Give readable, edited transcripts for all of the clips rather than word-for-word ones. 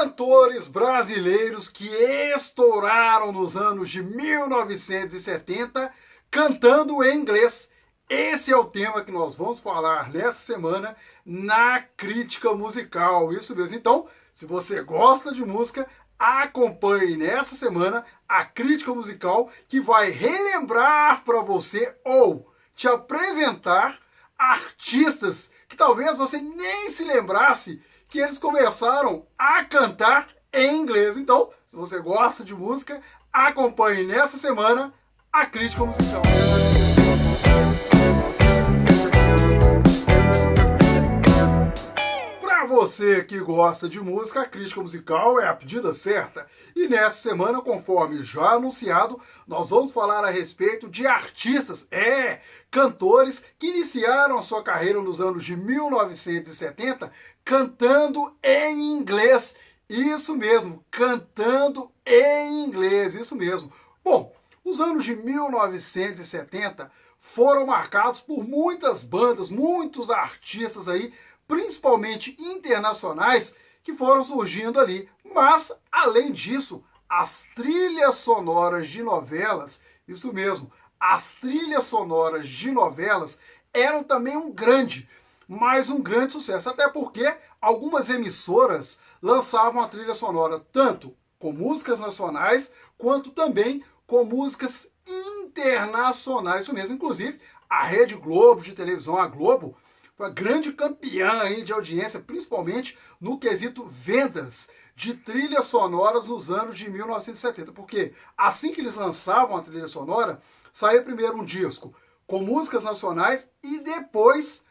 Cantores brasileiros que estouraram nos anos de 1970 cantando em inglês. Esse é o tema que nós vamos falar nessa semana na Crítica Musical. Isso mesmo. Então, se você gosta de música, acompanhe nessa semana a Crítica Musical, que vai relembrar para você ou te apresentar artistas que talvez você nem se lembrasse que eles começaram a cantar em inglês. Então, se você gosta de música, acompanhe nessa semana a Crítica Musical. Para você que gosta de música, a Crítica Musical é a pedida certa. E nessa semana, conforme já anunciado, nós vamos falar a respeito de artistas, cantores que iniciaram a sua carreira nos anos de 1970 cantando em inglês. Isso mesmo, cantando em inglês, isso mesmo. Bom, os anos de 1970 foram marcados por muitas bandas, muitos artistas aí, principalmente internacionais, que foram surgindo ali. Mas, além disso, as trilhas sonoras de novelas, isso mesmo, as trilhas sonoras de novelas eram também um grande sucesso, até porque algumas emissoras lançavam a trilha sonora tanto com músicas nacionais, quanto também com músicas internacionais, isso mesmo. Inclusive, a Rede Globo de televisão, a Globo, foi a grande campeã aí de audiência, principalmente no quesito vendas de trilhas sonoras nos anos de 1970, porque assim que eles lançavam a trilha sonora, saía primeiro um disco com músicas nacionais e depois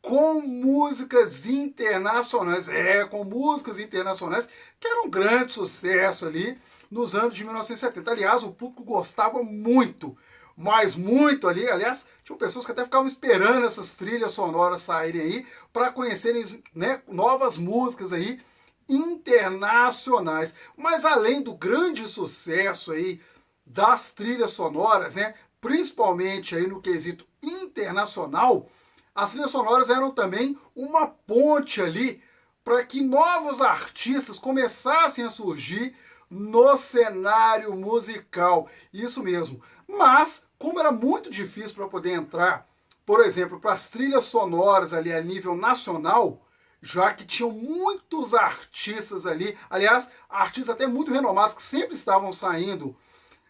com músicas internacionais. Com músicas internacionais, que era um grande sucesso ali nos anos de 1970. Aliás, o público gostava muito, mas muito ali. Aliás, tinham pessoas que até ficavam esperando essas trilhas sonoras saírem aí para conhecerem, né, novas músicas aí internacionais. Mas além do grande sucesso aí das trilhas sonoras, né, principalmente aí no quesito internacional, as trilhas sonoras eram também uma ponte ali para que novos artistas começassem a surgir no cenário musical. Isso mesmo. Mas, como era muito difícil para poder entrar, por exemplo, para as trilhas sonoras ali a nível nacional, já que tinham muitos artistas ali, aliás, artistas até muito renomados que sempre estavam saindo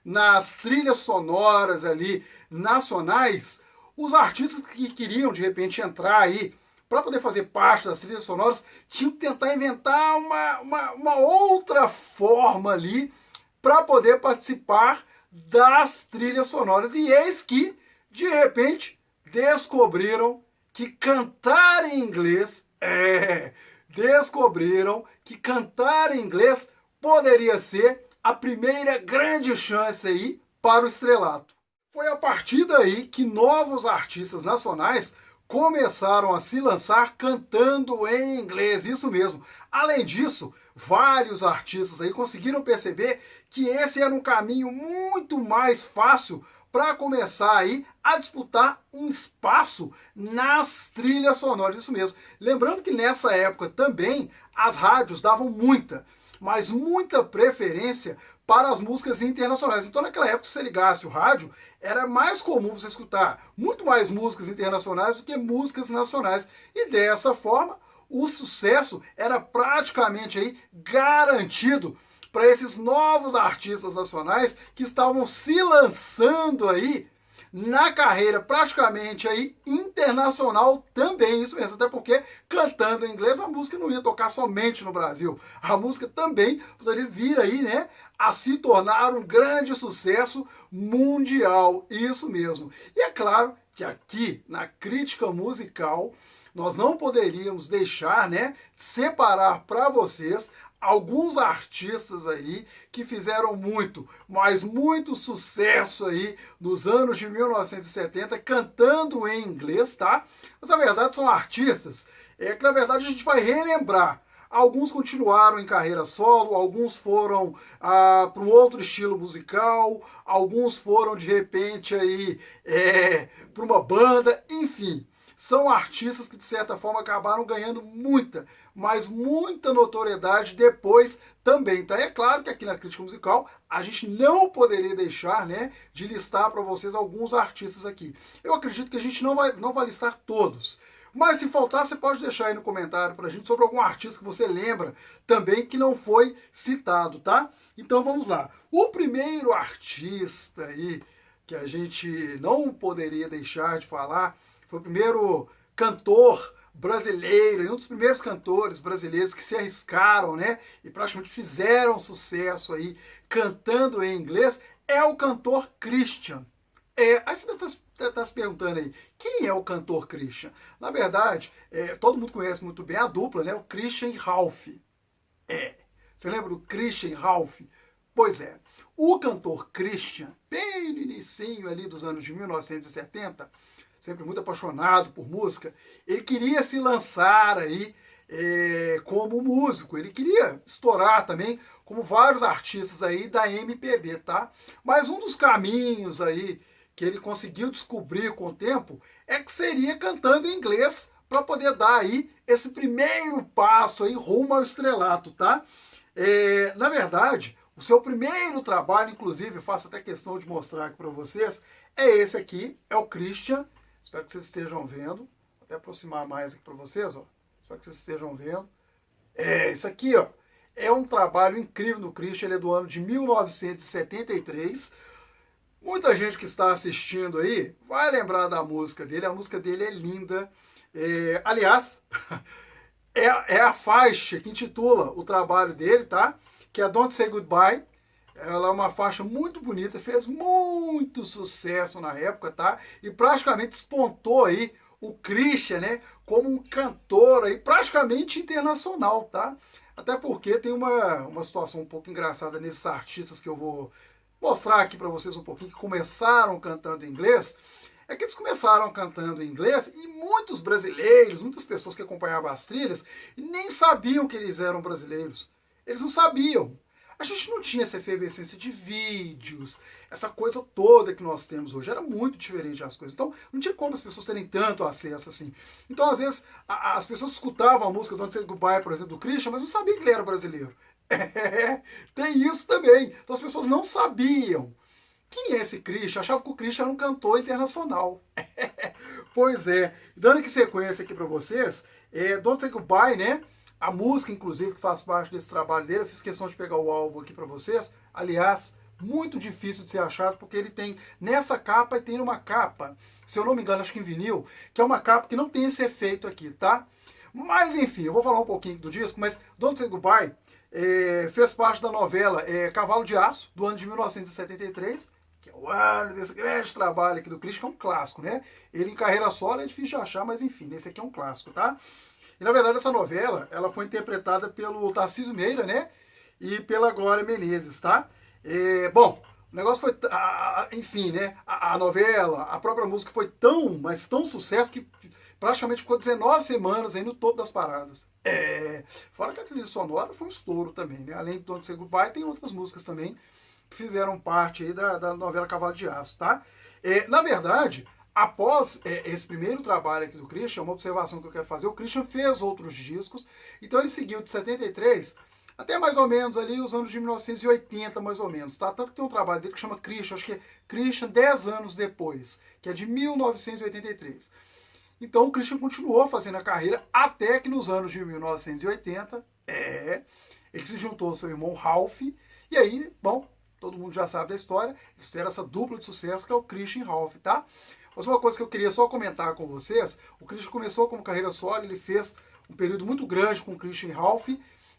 nas trilhas sonoras ali nacionais, os artistas que queriam de repente entrar aí para poder fazer parte das trilhas sonoras tinham que tentar inventar uma outra forma ali para poder participar das trilhas sonoras. E eis que, de repente, descobriram que cantar em inglês poderia ser a primeira grande chance aí para o estrelato. Foi a partir daí que novos artistas nacionais começaram a se lançar cantando em inglês, isso mesmo. Além disso, vários artistas aí conseguiram perceber que esse era um caminho muito mais fácil para começar aí a disputar um espaço nas trilhas sonoras, isso mesmo. Lembrando que nessa época também as rádios davam muita preferência para as músicas internacionais. Então, naquela época, se você ligasse o rádio, era mais comum você escutar muito mais músicas internacionais do que músicas nacionais. E dessa forma, o sucesso era praticamente aí garantido para esses novos artistas nacionais que estavam se lançando aí na carreira praticamente aí internacional também, isso mesmo, até porque cantando em inglês a música não ia tocar somente no Brasil, a música também poderia vir aí, né, a se tornar um grande sucesso mundial, isso mesmo. E é claro que aqui na Crítica Musical nós não poderíamos deixar, né, separar para vocês alguns artistas aí que fizeram muito sucesso aí nos anos de 1970 cantando em inglês, tá? Mas na verdade são artistas que na verdade a gente vai relembrar. Alguns continuaram em carreira solo, alguns foram para um outro estilo musical, alguns foram de repente aí para uma banda, enfim. São artistas que de certa forma acabaram ganhando muita mas muita notoriedade depois também, tá? É claro que aqui na Crítica Musical a gente não poderia deixar, né, de listar para vocês alguns artistas aqui. Eu acredito que a gente não vai listar todos, mas se faltar, você pode deixar aí no comentário pra gente sobre algum artista que você lembra também que não foi citado, tá? Então vamos lá. O primeiro artista aí que a gente não poderia deixar de falar foi o primeiro cantor brasileiro, e um dos primeiros cantores brasileiros que se arriscaram, né, e praticamente fizeram sucesso aí cantando em inglês, é o cantor Christian. Aí você está se perguntando aí, quem é o cantor Christian? Na verdade, todo mundo conhece muito bem a dupla, né? O Christian e Ralph. Você lembra do Christian e Ralph? Pois é, o cantor Christian, bem no inicinho ali dos anos de 1970, sempre muito apaixonado por música, ele queria se lançar aí como músico, ele queria estourar também, como vários artistas aí da MPB, tá? Mas um dos caminhos aí que ele conseguiu descobrir com o tempo é que seria cantando em inglês para poder dar aí esse primeiro passo aí rumo ao estrelato, tá? Na verdade, o seu primeiro trabalho, inclusive, faço até questão de mostrar aqui para vocês, é esse aqui, é o Christian. Espero que vocês estejam vendo. Vou até aproximar mais aqui para vocês, ó. Espero que vocês estejam vendo. Isso aqui, ó, é um trabalho incrível do Christian, ele é do ano de 1973. Muita gente que está assistindo aí vai lembrar da música dele, a música dele é linda. Aliás, é a faixa que intitula o trabalho dele, tá? Que é Don't Say Goodbye. Ela é uma faixa muito bonita, fez muito sucesso na época, tá? E praticamente despontou aí o Christian, né, como um cantor aí praticamente internacional, tá? Até porque tem uma situação um pouco engraçada nesses artistas que eu vou mostrar aqui para vocês um pouquinho, que começaram cantando em inglês. É que eles começaram cantando em inglês e muitos brasileiros, muitas pessoas que acompanhavam as trilhas, nem sabiam que eles eram brasileiros. Eles não sabiam. A gente não tinha essa efervescência de vídeos, essa coisa toda que nós temos hoje. Era muito diferente as coisas. Então, não tinha como as pessoas terem tanto acesso assim. Então, às vezes, as pessoas escutavam a música Don't Say Goodbye, por exemplo, do Christian, mas não sabiam que ele era brasileiro. Tem isso também. Então, as pessoas não sabiam. Quem é esse Christian? Achavam que o Christian era um cantor internacional. Pois é. Dando aqui sequência aqui para vocês, Don't Say Goodbye, né? A música, inclusive, que faz parte desse trabalho dele, eu fiz questão de pegar o álbum aqui para vocês. Aliás, muito difícil de ser achado, porque ele tem nessa capa e tem uma capa, se eu não me engano, acho que em vinil, que é uma capa que não tem esse efeito aqui, tá? Mas, enfim, eu vou falar um pouquinho do disco, mas Don't Say Goodbye fez parte da novela Cavalo de Aço, do ano de 1973, que é o ano desse grande trabalho aqui do Christian, que é um clássico, né? Ele em carreira solo é difícil de achar, mas enfim, esse aqui é um clássico, tá? E na verdade essa novela, ela foi interpretada pelo Tarcísio Meira, né? E pela Glória Menezes, tá? Bom, o negócio foi, enfim, né? A novela, a própria música foi mas tão sucesso que praticamente ficou 19 semanas aí no topo das paradas. Fora que a trilha sonora foi um estouro também, né? Além de Don't Say Goodbye, tem outras músicas também que fizeram parte aí da novela Cavalo de Aço, tá? Na verdade, após esse primeiro trabalho aqui do Christian, uma observação que eu quero fazer, o Christian fez outros discos, então ele seguiu de 73 até mais ou menos ali os anos de 1980, mais ou menos, tá? Tanto que tem um trabalho dele que chama Christian, acho que é Christian 10 anos depois, que é de 1983. Então o Christian continuou fazendo a carreira até que nos anos de 1980, ele se juntou ao seu irmão Ralph, e aí, bom, todo mundo já sabe da história, eles fizeram essa dupla de sucesso que é o Christian e Ralph, tá? Mas uma coisa que eu queria só comentar com vocês, o Christian começou como carreira solo, ele fez um período muito grande com o Christian e Ralph,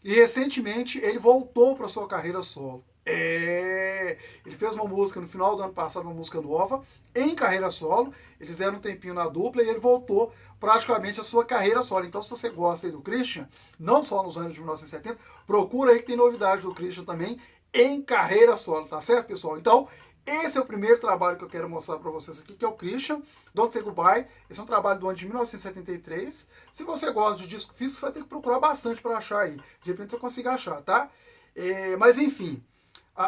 e recentemente ele voltou para sua carreira solo. Ele fez uma música no final do ano passado, uma música nova, em carreira solo, eles deram um tempinho na dupla e ele voltou praticamente a sua carreira solo. Então, se você gosta aí do Christian, não só nos anos de 1970, procura aí que tem novidade do Christian também em carreira solo, tá certo, pessoal? Então, esse é o primeiro trabalho que eu quero mostrar para vocês aqui, que é o Christian, Don't Say Goodbye. Esse é um trabalho do ano de 1973. Se você gosta de disco físico, você vai ter que procurar bastante para achar aí. De repente você consiga achar, tá? Mas enfim,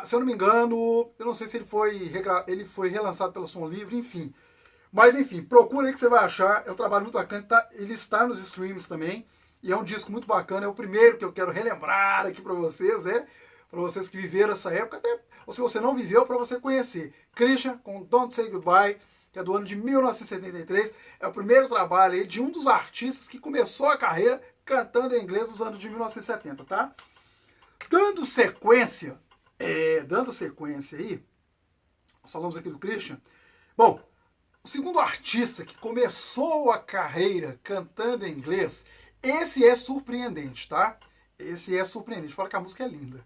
se eu não me engano, eu não sei se ele foi relançado pela Som Livre, enfim. Mas enfim, procura aí que você vai achar. É um trabalho muito bacana, tá? Ele está nos streams também. e é um disco muito bacana, é o primeiro que eu quero relembrar aqui para vocês, para vocês que viveram essa época, até, ou se você não viveu, para você conhecer. Christian com Don't Say Goodbye, que é do ano de 1973, é o primeiro trabalho aí de um dos artistas que começou a carreira cantando em inglês nos anos de 1970, tá? Dando sequência aí, nós falamos aqui do Christian. Bom, o segundo artista que começou a carreira cantando em inglês, esse é surpreendente, tá? Esse é surpreendente. Fala que a música é linda.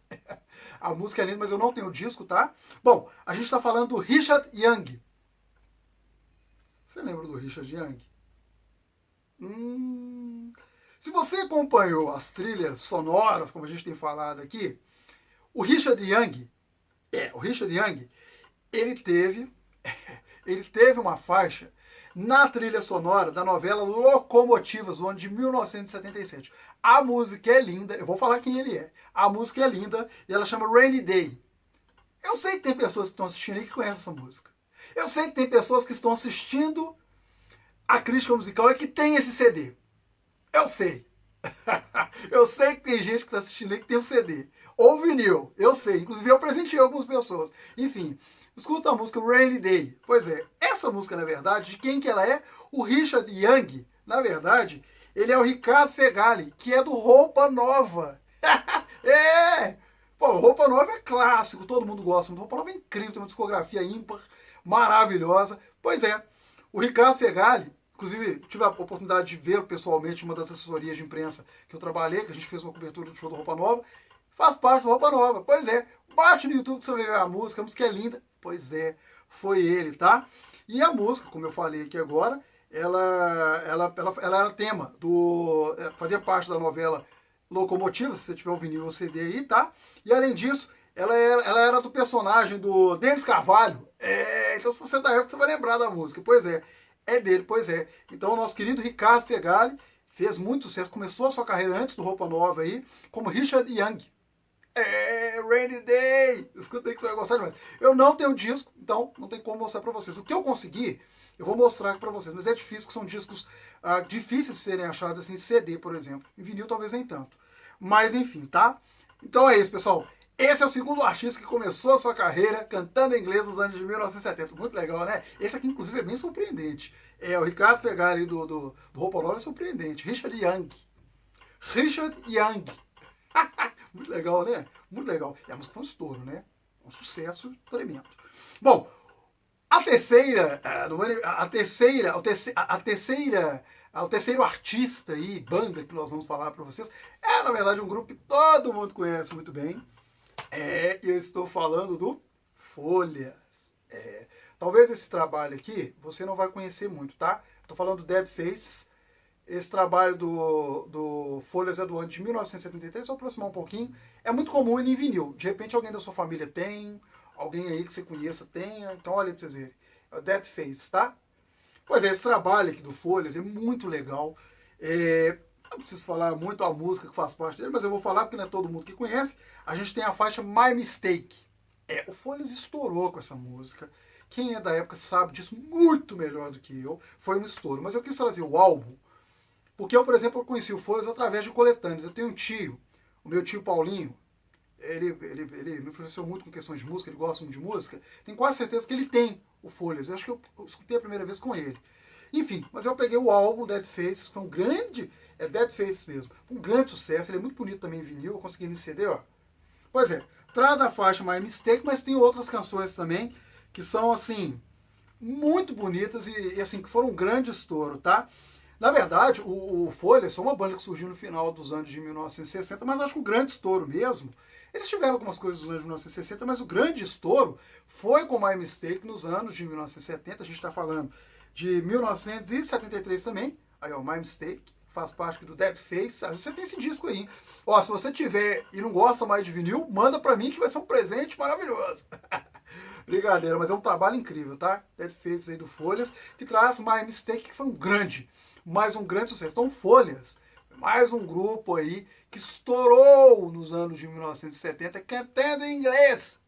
A música é linda, mas eu não tenho o disco, tá? Bom, a gente está falando do Richard Young. Você lembra do Richard Young? Se você acompanhou as trilhas sonoras, como a gente tem falado aqui, o Richard Young, ele teve uma faixa na trilha sonora da novela Locomotivas, do ano de 1977. A música é linda, eu vou falar quem ele é. A música é linda e ela chama Rainy Day. Eu sei que tem pessoas que estão assistindo aí que conhecem essa música. Eu sei que tem pessoas que estão assistindo a crítica musical e que tem esse CD. Eu sei. Eu sei que tem gente que está assistindo aí que tem o CD. Ou vinil, eu sei. Inclusive eu presenteei algumas pessoas. Enfim, escuta a música Rainy Day. Pois é, essa música, na verdade, de quem que ela é? O Richard Young, na verdade, ele é o Ricardo Fegali, que é do Roupa Nova. Pô, Roupa Nova é clássico, todo mundo gosta. Roupa Nova é incrível, tem uma discografia ímpar, maravilhosa. Pois é, o Ricardo Fegali, inclusive tive a oportunidade de ver pessoalmente uma das assessorias de imprensa que eu trabalhei, que a gente fez uma cobertura do show do Roupa Nova, faz parte do Roupa Nova. Pois é, bate no YouTube que você vai ver a música é linda. Pois é, foi ele, tá? E a música, como eu falei aqui agora, ela era tema fazia parte da novela Locomotivas, se você tiver o vinil ou o CD aí, tá? E além disso, ela era do personagem do Denis Carvalho. Então se você é da época, você vai lembrar da música. Pois é dele, pois é. Então o nosso querido Ricardo Fegali fez muito sucesso, começou a sua carreira antes do Roupa Nova aí, como Richard Young. Rainy Day! Escuta aí que você vai gostar demais. Eu não tenho disco, então não tem como mostrar pra vocês. O que eu consegui, eu vou mostrar pra vocês. Mas é difícil, que são discos difíceis de serem achados, assim, CD, por exemplo. Em vinil talvez nem tanto. Mas enfim, tá? Então é isso, pessoal. Esse é o segundo artista que começou a sua carreira cantando em inglês nos anos de 1970. Muito legal, né? Esse aqui, inclusive, é bem surpreendente. O Ricardo Fegali do Roupa Nova é surpreendente. Richard Young. Richard Young. Muito legal, né? Muito legal. E a música foi um estouro, né? Um sucesso tremendo. Bom, o terceiro artista aí, banda que nós vamos falar para vocês, na verdade um grupo que todo mundo conhece muito bem. Eu estou falando do Folhas. Talvez esse trabalho aqui você não vai conhecer muito, tá? Estou falando do Dead Faces. Esse trabalho do Folhas é do ano de 1973, vou aproximar um pouquinho. É muito comum ele em vinil. De repente alguém da sua família tem, alguém aí que você conheça tenha. Então olha aí pra vocês verem. É o Dead Faces, tá? Pois é, esse trabalho aqui do Folhas é muito legal. Não preciso falar muito a música que faz parte dele, mas eu vou falar porque não é todo mundo que conhece. A gente tem a faixa My Mistake. O Folhas estourou com essa música. Quem é da época sabe disso muito melhor do que eu. Foi um estouro. Mas eu quis trazer o álbum, porque eu, por exemplo, conheci o Folhas através de coletâneas. Eu tenho um tio, o meu tio Paulinho, ele me influenciou muito com questões de música, ele gosta muito de música. Tenho quase certeza que ele tem o Folhas. Eu acho que eu escutei a primeira vez com ele. Enfim, mas eu peguei o álbum Dead Faces, foi um grande... Dead Faces mesmo. Um grande sucesso, ele é muito bonito também em vinil, eu consegui nesse CD, ó. Pois é, traz a faixa My Mistake, mas tem outras canções também que são, assim, muito bonitas e assim, que foram um grande estouro, tá? Na verdade, o Folhas foi uma banda que surgiu no final dos anos de 1960, mas acho que o grande estouro mesmo, eles tiveram algumas coisas nos anos de 1960, mas o grande estouro foi com My Mistake nos anos de 1970, a gente está falando de 1973 também, aí ó, My Mistake, faz parte do Dead Face, você tem esse disco aí. Ó, se você tiver e não gosta mais de vinil, manda pra mim que vai ser um presente maravilhoso. Brincadeira, mas é um trabalho incrível, tá? Dead Face aí do Folhas, que traz My Mistake, que foi mais um grande sucesso. Então, Folhas, mais um grupo aí que estourou nos anos de 1970 cantando em inglês.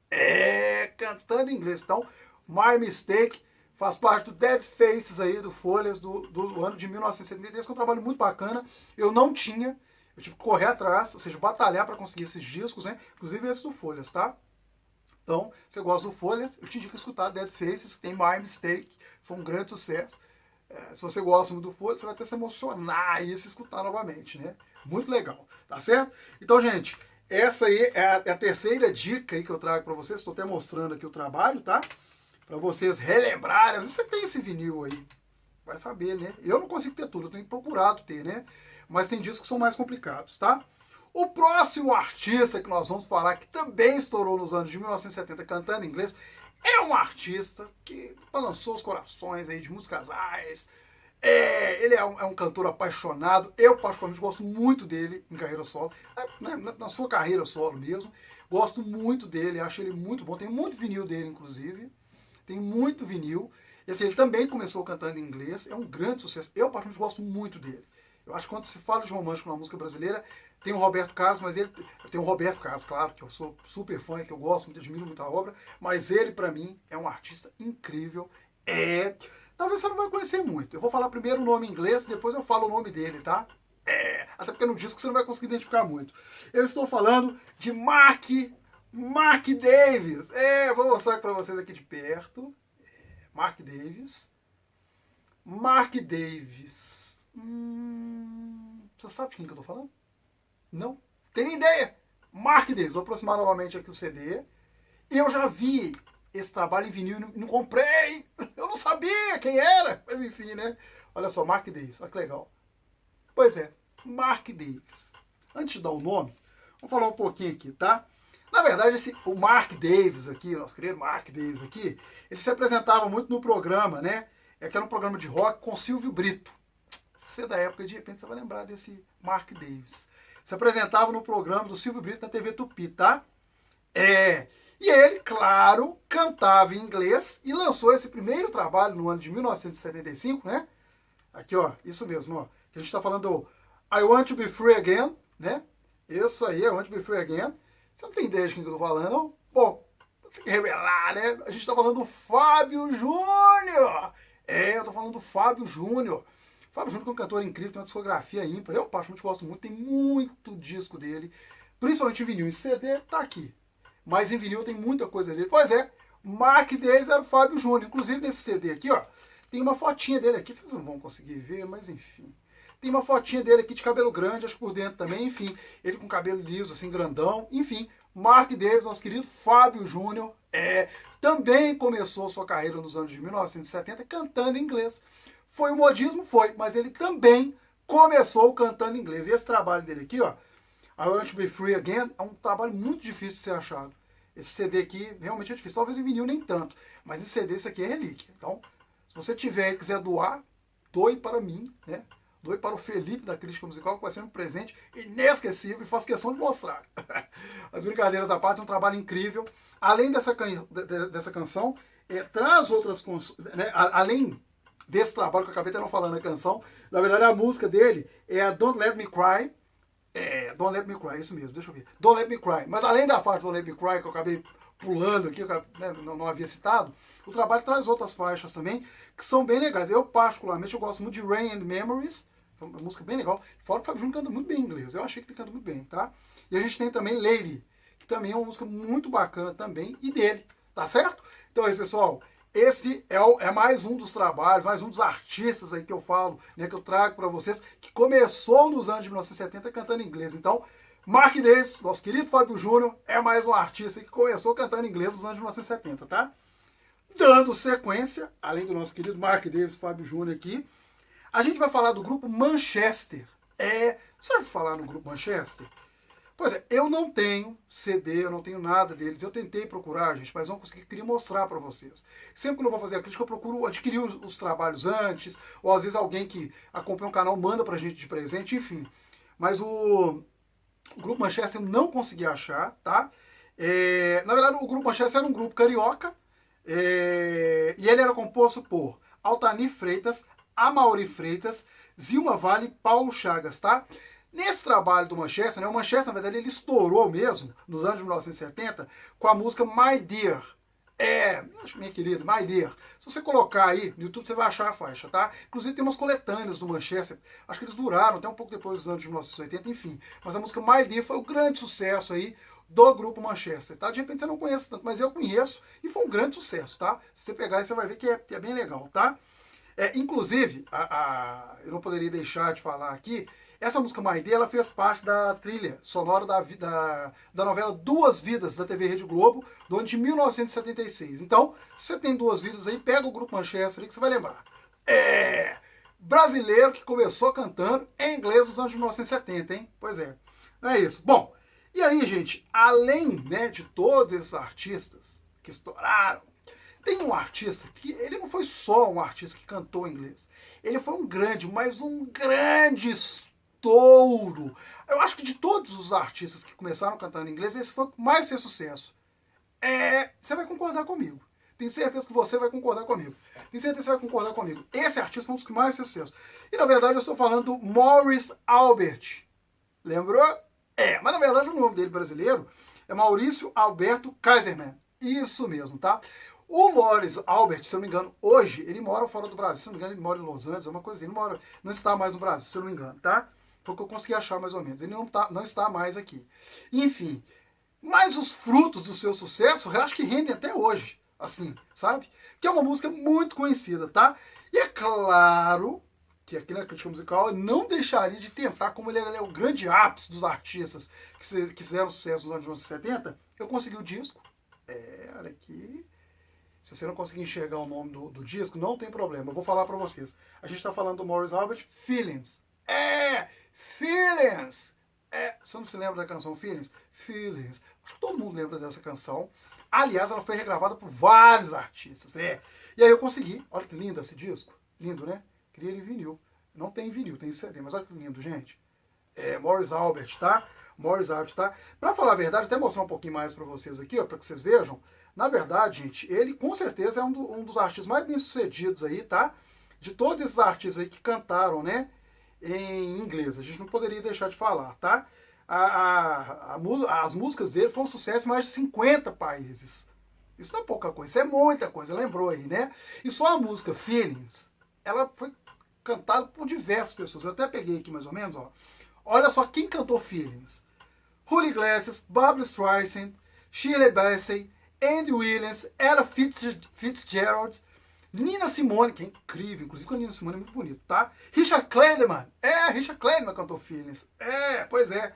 Cantando em inglês. Então, My Mistake faz parte do Dead Faces aí, do Folhas, do ano de 1973, que é um trabalho muito bacana. Eu não tinha, eu tive que correr atrás, ou seja, batalhar para conseguir esses discos, né? Inclusive esse do Folhas, tá? Então, você gosta do Folhas, eu te indico escutar Dead Faces, que tem My Mistake, foi um grande sucesso. Se você gosta muito do Folhas, você vai até se emocionar e se escutar novamente, né? Muito legal, tá certo? Então, gente, essa aí é a terceira dica aí que eu trago para vocês. Estou até mostrando aqui o trabalho, tá? Para vocês relembrarem. Às vezes você tem esse vinil aí, vai saber, né? Eu não consigo ter tudo, eu tenho procurado ter, né? Mas tem discos que são mais complicados, tá? O próximo artista que nós vamos falar, que também estourou nos anos de 1970 cantando em inglês, é um artista que balançou os corações aí de muitos casais. Ele é um cantor apaixonado. Eu, particularmente, gosto muito dele em carreira solo. Na sua carreira solo mesmo. Gosto muito dele, acho ele muito bom. Tem muito vinil dele, inclusive. Tem muito vinil. E assim, ele também começou cantando em inglês. É um grande sucesso. Eu, particularmente, gosto muito dele. Eu acho que quando se fala de romântico na música brasileira, tem o Roberto Carlos, mas ele... Tem o Roberto Carlos, claro, que eu sou super fã, que eu gosto muito, admiro muito a obra. Mas ele, pra mim, é um artista incrível. Talvez você não vai conhecer muito. Eu vou falar primeiro o nome em inglês, depois eu falo o nome dele, tá? Até porque no disco você não vai conseguir identificar muito. Eu estou falando de Mark Davis. Vou mostrar para vocês aqui de perto. Mark Davis. Você sabe de quem que eu tô falando? Não? Tem ideia? Mark Davis. Vou aproximar novamente aqui o CD. Eu já vi esse trabalho em vinil e não comprei. Eu não sabia quem era. Mas enfim, né? Olha só, Mark Davis. Olha que legal. Pois é, Mark Davis. Antes de dar o nome, vamos falar um pouquinho aqui, tá? Na verdade, o Mark Davis aqui, nosso querido Mark Davis aqui, ele se apresentava muito no programa, né? Que era um programa de rock com Silvio Brito. Se você é da época, de repente você vai lembrar desse Mark Davis. Se apresentava no programa do Silvio Brito na TV Tupi, tá? E ele, claro, cantava em inglês e lançou esse primeiro trabalho no ano de 1975, né? Aqui, ó, isso mesmo, ó. Que a gente tá falando do I Want to Be Free Again, né? Isso aí, I Want to Be Free Again. Você não tem ideia de quem que eu tô falando, não? Bom, vou ter que revelar, né? A gente tá falando do Fábio Júnior. Eu tô falando do Fábio Júnior. Fábio Júnior é um cantor incrível, tem uma discografia ímpar. Eu, particularmente, gosto muito, tem muito disco dele. Principalmente em vinil. Em CD, tá aqui. Mas em vinil tem muita coisa dele. Pois é, Mark Davis era o Fábio Júnior. Inclusive, nesse CD aqui, ó, tem uma fotinha dele aqui. Vocês não vão conseguir ver, mas enfim. Tem uma fotinha dele aqui de cabelo grande, acho que por dentro também, enfim. Ele com cabelo liso, assim, grandão. Enfim, Mark Davis, nosso querido Fábio Júnior, também começou sua carreira nos anos de 1970 cantando em inglês. Foi o modismo? Foi, mas ele também começou cantando em inglês. E esse trabalho dele aqui, ó, I Want to Be Free Again, é um trabalho muito difícil de ser achado. Esse CD aqui realmente é difícil. Talvez em vinil nem tanto, mas esse CD, esse aqui é relíquia. Então, se você tiver e quiser doar, doe para mim, né? Doe para o Felipe da Crítica Musical, que vai ser um presente inesquecível e faço questão de mostrar. As brincadeiras à parte, é um trabalho incrível. Além dessa canção, traz outras... Né? Além desse trabalho que eu acabei até não falando a canção, na verdade a música dele é a Don't Let Me Cry. Don't Let Me Cry, isso mesmo, deixa eu ver. Don't Let Me Cry. Mas além da faixa Don't Let Me Cry, que eu acabei pulando aqui, não havia citado, o trabalho traz outras faixas também, que são bem legais. Eu, particularmente, eu gosto muito de Rain and Memories, é uma música bem legal. Fora que o Fábio Júnior canta muito bem em inglês, eu achei que ele canta muito bem, tá? E a gente tem também Lady, que também é uma música muito bacana também, e dele, tá certo? Então é isso, pessoal. Esse é mais um dos trabalhos, mais um dos artistas aí que eu falo, né, que eu trago para vocês, que começou nos anos de 1970 cantando em inglês. Então, Mark Davis, nosso querido Fábio Júnior, é mais um artista que começou cantando em inglês nos anos de 1970, tá? Dando sequência, além do nosso querido Mark Davis, Fábio Júnior aqui, a gente vai falar do grupo Manchester. Você já ouviu falar no grupo Manchester? Pois é, eu não tenho CD, eu não tenho nada deles. Eu tentei procurar, gente, mas não consegui, queria mostrar para vocês. Sempre que eu vou fazer a crítica, eu procuro adquirir os trabalhos antes, ou às vezes alguém que acompanha o canal manda pra gente de presente, enfim. Mas o grupo Manchester eu não consegui achar, tá? Na verdade, o grupo Manchester era um grupo carioca, e ele era composto por Altanir Freitas, Amaury Freitas, Zilma Vale e Paulo Chagas, tá? Nesse trabalho do Manchester, né, o Manchester, na verdade, ele estourou mesmo, nos anos de 1970, com a música My Dear. Minha querida, My Dear. Se você colocar aí no YouTube, você vai achar a faixa, tá? Inclusive tem umas coletâneas do Manchester. Acho que eles duraram até um pouco depois dos anos de 1980, enfim. Mas a música My Dear foi o grande sucesso aí do grupo Manchester, tá? De repente você não conhece tanto, mas eu conheço e foi um grande sucesso, tá? Se você pegar aí, você vai ver que é bem legal, tá? Inclusive, eu não poderia deixar de falar aqui, essa música My Day, ela fez parte da trilha sonora da novela Duas Vidas, da TV Rede Globo, do ano de 1976. Então, se você tem Duas Vidas aí, pega o grupo Manchester aí que você vai lembrar. Brasileiro que começou cantando em inglês nos anos de 1970, hein? Pois é, é isso. Bom, e aí, gente, além, né, de todos esses artistas que estouraram, tem um artista que ele não foi só um artista que cantou em inglês. Ele foi um grande estouro. Eu acho que de todos os artistas que começaram cantando em inglês, esse foi o que mais fez sucesso. Você vai concordar comigo. Tenho certeza que você vai concordar comigo. Tenho certeza que você vai concordar comigo. Esse artista foi um dos que mais fez sucesso. E na verdade eu estou falando do Maurice Albert. Lembrou? Mas na verdade o nome dele brasileiro é Maurício Alberto Kaiserman. Isso mesmo, tá? O Maurice Albert, se eu não me engano, hoje ele mora fora do Brasil. Se eu não me engano, ele mora em Los Angeles, uma coisa assim. Ele não está mais no Brasil, se eu não me engano, tá? Foi o que eu consegui achar mais ou menos. Ele não está mais aqui. Enfim, mas os frutos do seu sucesso, eu acho que rendem até hoje. Assim, sabe? Que é uma música muito conhecida, tá? E é claro que aqui na crítica musical eu não deixaria de tentar, como ele é o grande ápice dos artistas que fizeram sucesso nos anos 70, eu consegui o disco. Olha aqui. Se você não conseguir enxergar o nome do disco, não tem problema. Eu vou falar pra vocês. A gente tá falando do Maurice Albert, Feelings. Feelings! Você não se lembra da canção Feelings? Feelings. Acho que todo mundo lembra dessa canção. Aliás, ela foi regravada por vários artistas. E aí eu consegui. Olha que lindo esse disco. Lindo, né? Queria ele em vinil. Não tem vinil, tem CD. Mas olha que lindo, gente. Maurice Albert, tá? Maurice Albert, tá? Pra falar a verdade, até mostrar um pouquinho mais pra vocês aqui, ó, pra que vocês vejam. Na verdade, gente, ele com certeza é um dos artistas mais bem-sucedidos aí, tá? De todos esses artistas aí que cantaram, né? Em inglês. A gente não poderia deixar de falar, tá? As músicas dele foram um sucesso em mais de 50 países. Isso não é pouca coisa, isso é muita coisa, lembrou aí, né? E só a música Feelings, ela foi cantada por diversas pessoas. Eu até peguei aqui mais ou menos, ó. Olha só quem cantou Feelings. Julio Iglesias, Barbra Streisand, Shirley Bassey, Andy Williams, Ella Fitzgerald, Nina Simone, que é incrível, inclusive a Nina Simone é muito bonito, tá? Richard Clayderman, Richard Clayderman cantou Feelings, pois é.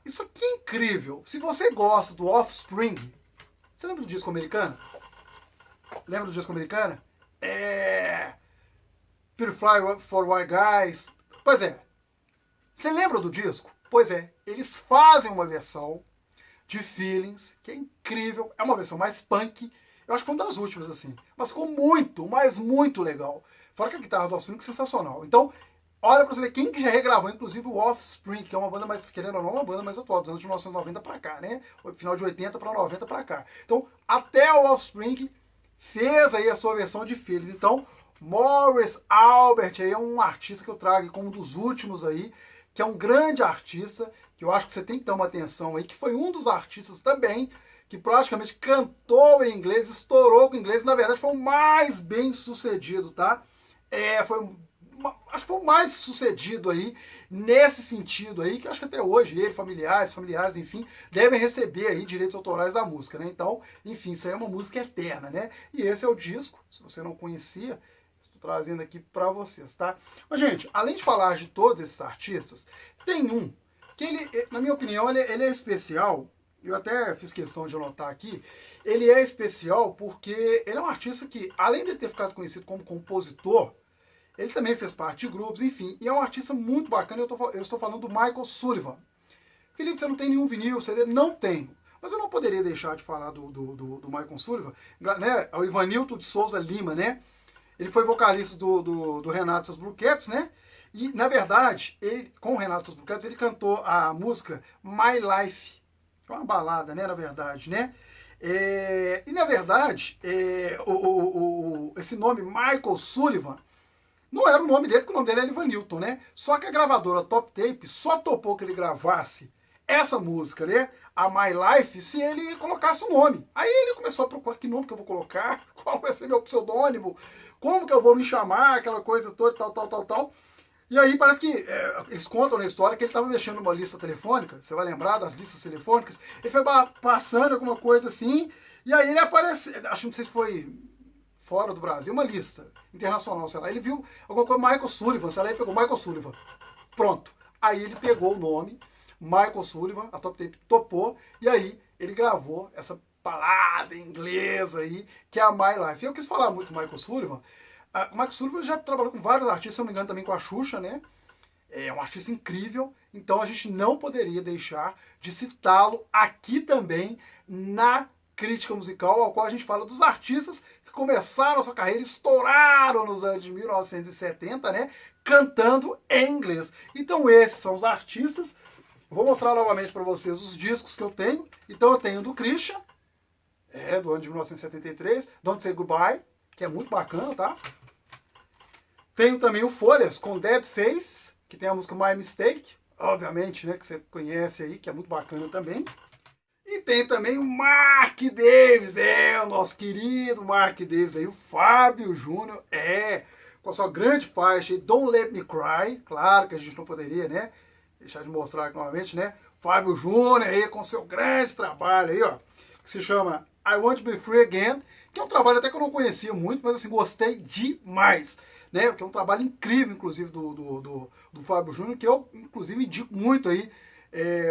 Isso aqui é incrível. Se você gosta do Offspring, você lembra do disco americano? Lembra do disco americano? Purify for White Guys. Pois é. Você lembra do disco? Pois é. Eles fazem uma versão de Feelings, que é incrível. É uma versão mais punk. Eu acho que foi uma das últimas, assim. Mas ficou muito, mas muito legal. Fora que a guitarra do Offspring é sensacional. Então, olha pra você ver quem que já regravou, inclusive o Offspring, que é uma banda mais, querendo ou não, uma banda mais atual, dos anos de 1990 pra cá, né? Final de 80 pra 90 pra cá. Então, até o Offspring fez aí a sua versão de Feelings. Então, Maurice Albert aí é um artista que eu trago como um dos últimos aí, que é um grande artista, que eu acho que você tem que dar uma atenção aí, que foi um dos artistas também que praticamente cantou em inglês, estourou com inglês, na verdade foi o mais bem sucedido, tá? Acho que foi o mais sucedido aí, nesse sentido aí, que acho que até hoje ele, familiares, enfim, devem receber aí direitos autorais da música, né? Então, enfim, isso aí é uma música eterna, né? E esse é o disco, se você não conhecia, estou trazendo aqui pra vocês, tá? Mas, gente, além de falar de todos esses artistas, tem um que ele, na minha opinião, ele é especial. Eu até fiz questão de anotar aqui. Ele é especial porque ele é um artista que, além de ter ficado conhecido como compositor, ele também fez parte de grupos, enfim. E é um artista muito bacana. Eu estou falando do Michael Sullivan. Felipe, você não tem nenhum vinil? Não tenho. Mas eu não poderia deixar de falar do Michael Sullivan, né? O Ivanilton de Souza Lima, né? Ele foi vocalista do Renato e seus Blue Caps, né? E, na verdade, com o Renato e seus Blue Caps, ele cantou a música My Life. É uma balada, né, na verdade, né? E, na verdade, esse nome, Michael Sullivan, não era o nome dele, porque o nome dele era Ivanilton, né? Só que a gravadora Top Tape só topou que ele gravasse essa música, né? A My Life, se ele colocasse um nome. Aí ele começou a procurar que nome que eu vou colocar, qual vai ser meu pseudônimo, como que eu vou me chamar, aquela coisa toda, tal. E aí parece que eles contam na história que ele estava mexendo numa lista telefônica, você vai lembrar das listas telefônicas, ele foi passando alguma coisa assim, e aí ele apareceu, acho que não sei se foi fora do Brasil, uma lista internacional, sei lá, ele viu alguma coisa, Michael Sullivan, sei lá, ele pegou Michael Sullivan, pronto. Aí ele pegou o nome, Michael Sullivan, a Top Tape topou, e aí ele gravou essa balada inglesa aí, que é a My Life. E eu quis falar muito do Michael Sullivan. O Michael Sullivan já trabalhou com vários artistas, se não me engano também com a Xuxa, né? É um artista incrível, então a gente não poderia deixar de citá-lo aqui também na crítica musical, ao qual a gente fala dos artistas que começaram a sua carreira, estouraram nos anos de 1970, né? Cantando em inglês. Então esses são os artistas. Vou mostrar novamente para vocês os discos que eu tenho. Então eu tenho do Christian, do ano de 1973, Don't Say Goodbye, que é muito bacana, tá? Tenho também o Folhas com Dead Faces, que tem a música My Mistake, obviamente, né, que você conhece aí, que é muito bacana também. E tem também o Mark Davis, o nosso querido Mark Davis aí, o Fábio Júnior, com a sua grande faixa aí, Don't Let Me Cry, claro que a gente não poderia, né, deixar de mostrar aqui novamente, né, Fábio Júnior aí com seu grande trabalho aí, ó, que se chama I Want to Be Free Again, que é um trabalho até que eu não conhecia muito, mas assim, gostei demais, né, que é um trabalho incrível, inclusive, do Fábio Júnior, que eu, inclusive, indico muito aí,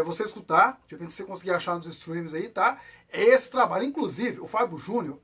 você escutar, de repente você conseguir achar nos streams aí, tá? Esse trabalho, inclusive, o Fábio Júnior,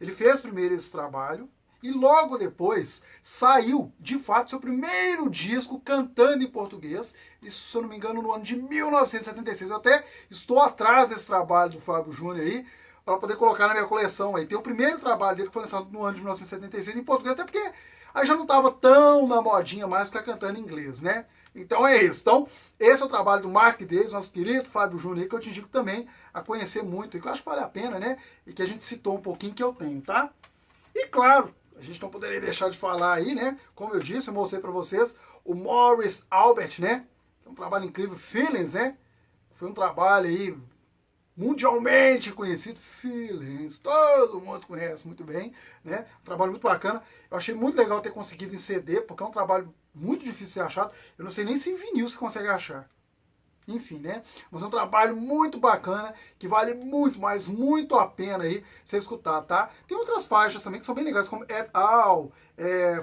ele fez primeiro esse trabalho, e logo depois saiu, de fato, seu primeiro disco cantando em português, isso, se eu não me engano, no ano de 1976. Eu até estou atrás desse trabalho do Fábio Júnior aí, para poder colocar na minha coleção aí. Tem o primeiro trabalho dele que foi lançado no ano de 1976 em português, até porque aí já não estava tão na modinha mais ficar cantando em inglês, né? Então é isso. Então, esse é o trabalho do Mark Davis, nosso querido Fábio Júnior, que eu te indico também a conhecer muito, e que eu acho que vale a pena, né? E que a gente citou um pouquinho que eu tenho, tá? E claro, a gente não poderia deixar de falar aí, né? Como eu disse, eu mostrei para vocês o Morris Albert, né? Que é um trabalho incrível, Feelings, né? Foi um trabalho aí mundialmente conhecido, Feelings, todo mundo conhece muito bem, né? Um trabalho muito bacana. Eu achei muito legal ter conseguido em CD, porque é um trabalho muito difícil de ser achado. Eu não sei nem se em vinil você consegue achar. Enfim, né? Mas é um trabalho muito bacana, que vale muito, mas muito a pena aí você escutar, tá? Tem outras faixas também que são bem legais, como Et Al,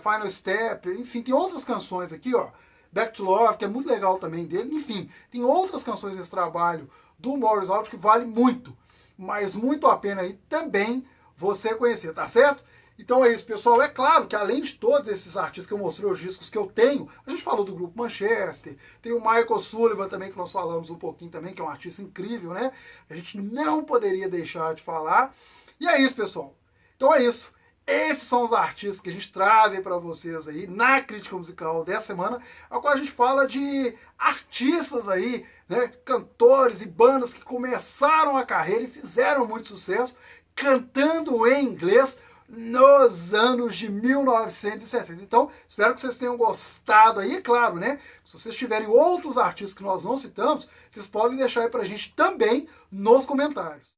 Final Step, enfim, tem outras canções aqui, ó. Back to Love, que é muito legal também dele. Enfim, tem outras canções desse trabalho do Morris Albert que vale muito, mas muito a pena aí também você conhecer, tá certo? Então é isso, pessoal. É claro que além de todos esses artistas que eu mostrei, os discos que eu tenho, a gente falou do grupo Manchester, tem o Michael Sullivan também, que nós falamos um pouquinho também, que é um artista incrível, né? A gente não poderia deixar de falar. E é isso, pessoal. Então é isso. Esses são os artistas que a gente traz aí para vocês aí na crítica musical dessa semana, a qual a gente fala de artistas aí, né, cantores e bandas que começaram a carreira e fizeram muito sucesso cantando em inglês nos anos de 1960. Então, espero que vocês tenham gostado aí, claro, né? Se vocês tiverem outros artistas que nós não citamos, vocês podem deixar aí pra gente também nos comentários.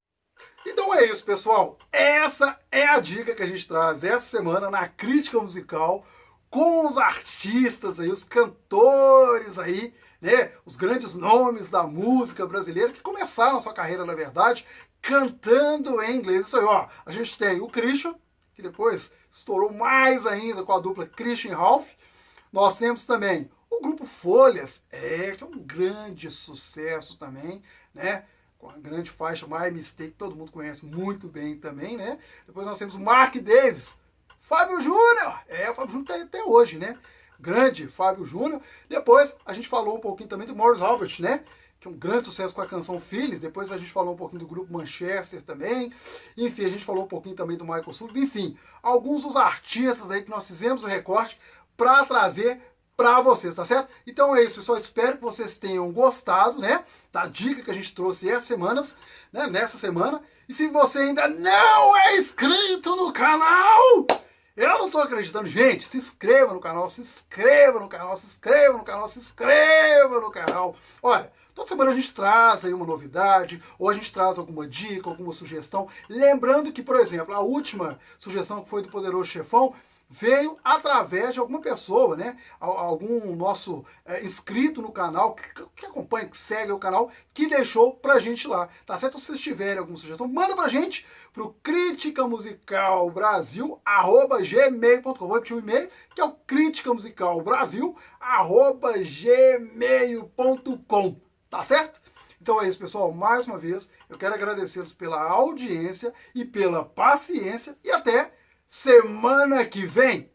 Então é isso, pessoal. Essa é a dica que a gente traz essa semana na crítica musical com os artistas aí, os cantores aí, né? Os grandes nomes da música brasileira que começaram a sua carreira, na verdade, cantando em inglês. Isso aí, ó. A gente tem o Christian, que depois estourou mais ainda com a dupla Christian Ralph. Nós temos também o grupo Folhas, que é um grande sucesso também, né? Com a grande faixa My Mistake, todo mundo conhece muito bem também, né? Depois nós temos o Mark Davis, Fábio Júnior, o Fábio Júnior tá aí até hoje, né? Grande Fábio Júnior. Depois a gente falou um pouquinho também do Morris Albert, né? Que é um grande sucesso com a canção Feelings. Depois a gente falou um pouquinho do grupo Manchester também. Enfim, a gente falou um pouquinho também do Michael Sullivan. Enfim, alguns dos artistas aí que nós fizemos o recorte para trazer para vocês, tá certo? Então é isso, pessoal. Espero que vocês tenham gostado, né? Da dica que a gente trouxe nessa semana. E se você ainda não é inscrito no canal, eu não tô acreditando. Gente, se inscreva no canal, se inscreva no canal, se inscreva no canal, se inscreva no canal. Olha, Toda semana a gente traz aí uma novidade, ou a gente traz alguma dica, alguma sugestão. Lembrando que, por exemplo, a última sugestão que foi do Poderoso Chefão veio através de alguma pessoa, né? Algum nosso inscrito no canal, que acompanha, que segue o canal, que deixou pra gente lá, tá certo? Se vocês tiverem alguma sugestão, manda pra gente pro criticamusicalbrasil@gmail.com. Vou repetir o e-mail, que é o criticamusicalbrasil@gmail.com, tá certo? Então é isso, pessoal. Mais uma vez, eu quero agradecê-los pela audiência e pela paciência e até semana que vem.